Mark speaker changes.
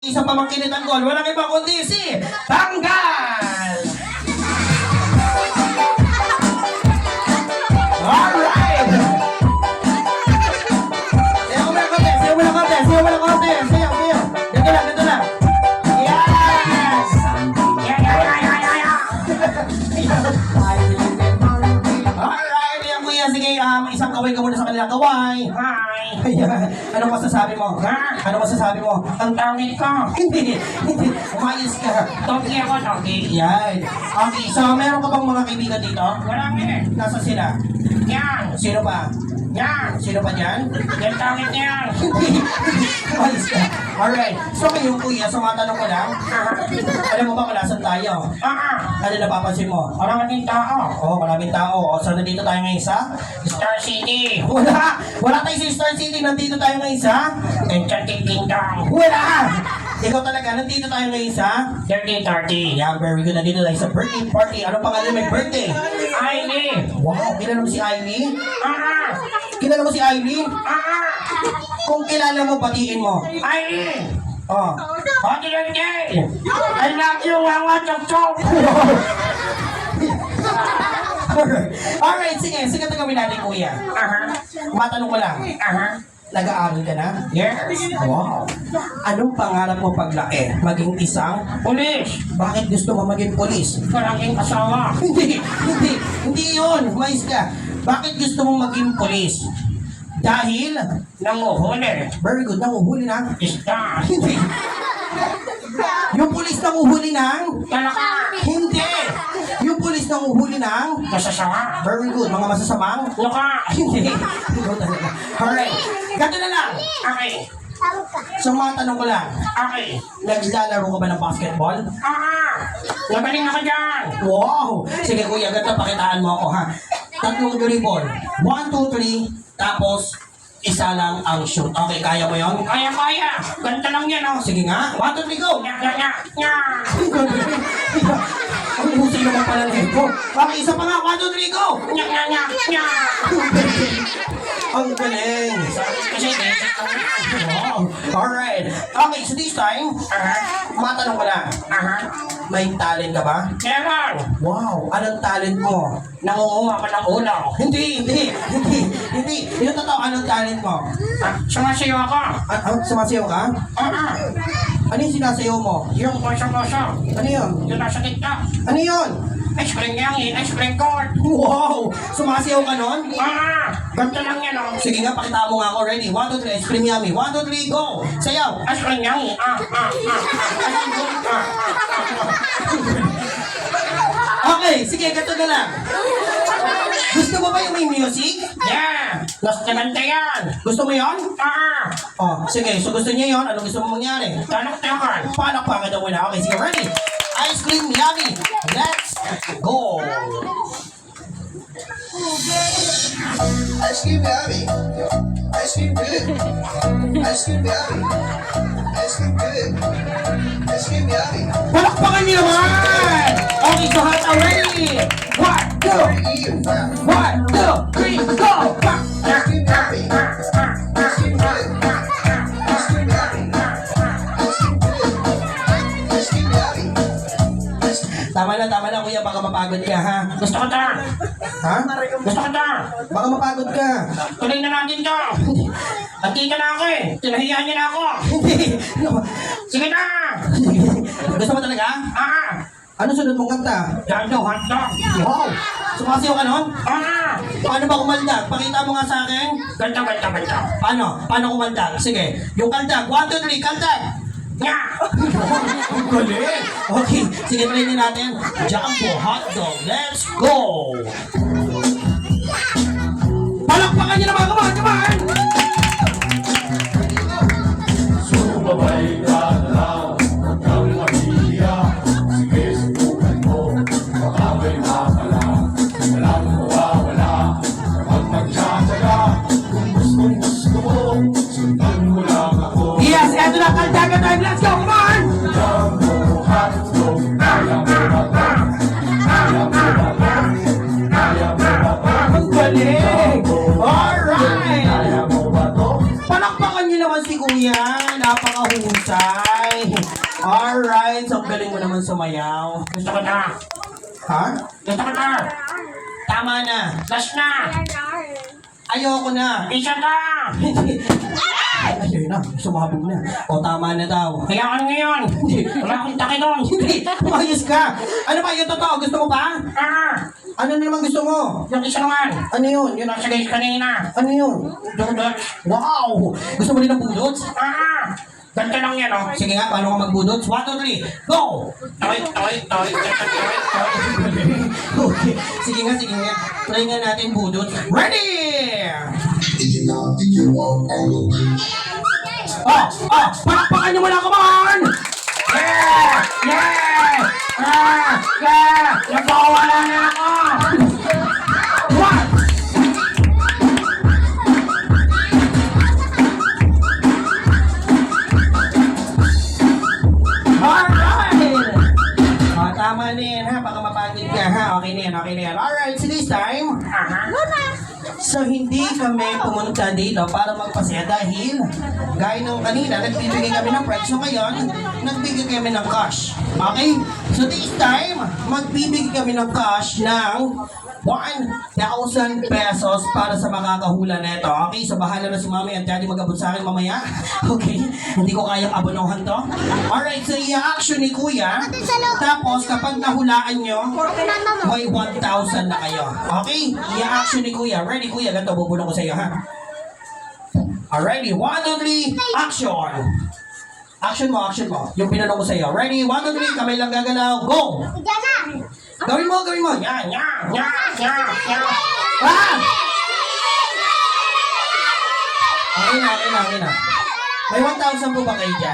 Speaker 1: Isang pamangkin ni Tanggol, walang iba kundi si Tanggal! Alright! Sayo mo lang konti, sayo mo lang konti, sayo mo lang konti, sayo. Dito lang. Yes! Alright, yan kuya, sige, isang kaway ka muna sa kanila. Kaway!
Speaker 2: Hi!
Speaker 1: Ayan, anong masasabi mo? Anong masasabi mo?
Speaker 2: Ang tawid ko!
Speaker 1: Hindi, umayos ka.
Speaker 2: Togi ako, Togi.
Speaker 1: Yan. Okay, so meron ka bang mga kaibigan dito?
Speaker 2: Marami eh.
Speaker 1: Nasaan sila?
Speaker 2: Yan!
Speaker 1: Sino pa?
Speaker 2: Yan!
Speaker 1: Sino pa dyan?
Speaker 2: Yung tawid niyan!
Speaker 1: Hindi. Umayos ka. Alright. So ngayon kuya, so matanong ko lang. Alam mo ba kung nasan tayo? Ano napapansin mo?
Speaker 2: Maraming tao.
Speaker 1: Oh, maraming tao. So nandito tayo ngayon sa?
Speaker 2: Star City.
Speaker 1: Wala tayo sa Star City. Nandito tayo ngayon sa?
Speaker 2: Enchanted Kingdom.
Speaker 1: Wala! Ikaw talaga, nandito tayo ngayon sa?
Speaker 2: 30-30.
Speaker 1: Yeah, very good. Nandito tayo sa birthday party. Anong pangalan may birthday?
Speaker 2: Ivy.
Speaker 1: Wow, kilala mo si Ivy?
Speaker 2: Ah!
Speaker 1: Kilala mo si Ivy?
Speaker 2: Ah!
Speaker 1: Kung kilala mo, batiin mo.
Speaker 2: Ivy!
Speaker 1: Oh.
Speaker 2: Happy birthday! I love you, Wawa Chok Chok!
Speaker 1: Alright, sige gawin natin, kuya. Matanong ko lang. Nag-aaral ka na?
Speaker 2: Yes!
Speaker 1: Wow. Anong pangarap mo paglaki? Maging isang?
Speaker 2: Police!
Speaker 1: Bakit gusto mo maging polis?
Speaker 2: Malaking asawa!
Speaker 1: Hindi yun. Mais ka. Bakit gusto mong maging polis? Dahil?
Speaker 2: Nanguhuli!
Speaker 1: Very good. Nanguhuli na?
Speaker 2: Isda!
Speaker 1: Hindi. Yung pulis nanguhuli ng?
Speaker 2: Talaka!
Speaker 1: Hindi. Yung pulis nanguhuli ng?
Speaker 2: Masasawa!
Speaker 1: Very good. Mga masasamang?
Speaker 2: Luka!
Speaker 1: Hindi. Ikaw talaga. Alright. Ganito na lang.
Speaker 2: Okay!
Speaker 1: So matanong ko lang.
Speaker 2: Okay!
Speaker 1: Naglalaro ka ba ng basketball?
Speaker 2: Magaling ako dyan!
Speaker 1: Wow! Sige kuya, ganito pakitaan mo ako ha. Tatlong dribble. 1, 2, 3. Tapos, isa lang ang shoot. Okay, kaya mo yon?
Speaker 2: Kaya! Ganito lang yan, oh!
Speaker 1: Sige nga. 1, 2, 3, go!
Speaker 2: Nya!
Speaker 1: Ang husay naman pala na ito. Bakit isa pa nga? 1, 2, 3, go!
Speaker 2: Nya!
Speaker 1: Ang galing.
Speaker 2: Kasi basic ko na.
Speaker 1: Wow. Alright. Okay, so this time, matanong ko lang. May talent ka ba?
Speaker 2: Meron!
Speaker 1: Wow. Anong talent mo?
Speaker 2: Nangunguha ko ng ulo.
Speaker 1: Hindi. Yung totoo, anong talent mo?
Speaker 2: Sumasayo ako.
Speaker 1: Sumasayaw ka? Ano yung sinasayaw mo?
Speaker 2: Yung koso-koso.
Speaker 1: Ano yun?
Speaker 2: Yung nasa TikTok.
Speaker 1: Ano yun?
Speaker 2: Ice cream yang, ice cream court.
Speaker 1: Wow! Sumasayaw ka nun?
Speaker 2: Ganito lang yan, oh.
Speaker 1: Sige nga, pakita mo nga ako. Ready? 1, 2, 3, ice cream yummy. 1, 2, 3, go! Sayaw!
Speaker 2: Ice cream yang,
Speaker 1: Okay, sige, ganito na lang. Gusto mo ba yung may music?
Speaker 2: Yeah! Lost na banta yan.
Speaker 1: Gusto mo yon? Oh, sige. So gusto niya yon. Ano gusto mo mangyari?
Speaker 2: Tanok-takan.
Speaker 1: Palakpakan daw muna. Okay, sige, ready? Ice cream yummy. Let's go!
Speaker 3: Ice cream yummy. Ice cream good. Ice cream yummy. Ice cream good. Ice cream yummy.
Speaker 1: Palakpakan niyo naman! Okay, so hot already! 1, 2,
Speaker 3: Eat fat.
Speaker 1: 1, 2, 3, go!
Speaker 3: Ice cream yummy. Ice cream good. Ice cream yummy. Ice cream good. Ice cream yummy.
Speaker 1: Tama na, kuya. Baka mapagod ka, ha?
Speaker 2: Gusto ko ta.
Speaker 1: Ha?
Speaker 2: Gusto ko ta.
Speaker 1: Baka mapagod ka.
Speaker 2: Tuloy na natin to. Nandito na ako eh. Tinahiyaan niyo na ako.
Speaker 1: Hindi.
Speaker 2: Sige na.
Speaker 1: Gusto mo talaga? Ano sunod mong kanta?
Speaker 2: Dado, hotdog.
Speaker 1: Wow! Sumasayaw ka nun?
Speaker 2: Ah!
Speaker 1: Paano ba kumaldag? Pakita mo nga sa akin.
Speaker 2: Ganto.
Speaker 1: Paano? Paano kumaldag? Sige. Yung kaldag. 1, 2, 3. Kaldag!
Speaker 2: Nya!
Speaker 1: Ang galing! Okay. Sige, try natin. Jumbo hotdog. Let's go! Palakpakan niyo naman! Come on!
Speaker 4: Sumabay ka na lang, huwag kang mahihiya. Sige, subukan mo, baka may makala. Walang mawawala, kapag magtsatsaga. Kung gusto mo, sundan mo lang ako.
Speaker 1: Yes! Eto na! Kaldagan time! Let's go! Come on!
Speaker 4: Jumbo hotdog, kaya mo ba ba? Kaya mo ba ba? Kaya mo ba ba?
Speaker 1: Ang galing! Alright!
Speaker 4: Kaya mo ba to?
Speaker 1: Palakpakan niyo naman si Kuya. Napakahusay. Alright, so galing mo naman sumayaw.
Speaker 2: Gusto ko na.
Speaker 1: Ha?
Speaker 2: Gusto ko na.
Speaker 1: Tama na.
Speaker 2: Last na.
Speaker 1: Ayoko na.
Speaker 2: Isa na.
Speaker 1: Ayun na, sumabog na. O, tama na daw.
Speaker 2: Kailangan ngayon. Wala akong taki doon.
Speaker 1: Hindi, umayos ka. Ano ba yung totoo? Gusto mo pa? Ano naman gusto mo?
Speaker 2: Yung isa naman.
Speaker 1: Ano yun?
Speaker 2: Yun nasa guys kanina.
Speaker 1: Ano yun?
Speaker 2: Dudot.
Speaker 1: Wow! Gusto mo rin ng budots?
Speaker 2: Ganito lang yan, oh.
Speaker 1: Sige nga, paano ka magbudots? 1, 2, 3, go!
Speaker 2: Toy.
Speaker 1: Okay, sige nga. Try nga natin budots. Ready! Palakpakan niyo muna, come on!
Speaker 2: Yeah! Nagpawala na ako!
Speaker 1: What? Alright! Tama na yan ha, baka mapagod ka ha. Okay na yan. Alright, so this time, so hindi kami pumunta dito para magpasaya dahil gaya ng kanina, nagbibigay kami ng prize. So ngayon, nagbigay kami ng cash. Okay? So this time, magbibigay kami ng cash ng 1,000 pesos para sa makakahula na ito. Okay? So bahala na si mami at daddy mag-abot sa akin mamaya. Okay? Hindi ko kayang abonohan to. Alright, so i-action ni kuya. Tapos kapag nahulaan nyo, may 1,000 na kayo. Okay? I-action ni kuya. Ready kuya? Ganito, bubulong ko sa iyo ha. Alrighty, 1, 2, 3, action! Action mo. Yung pinanong ko sa iyo. Ready? 1, 2, 3, kamay lang gagalaw. Go! Gawin mo. Yan. Ah! Okay na. May 1,000 po ba kayo dyan?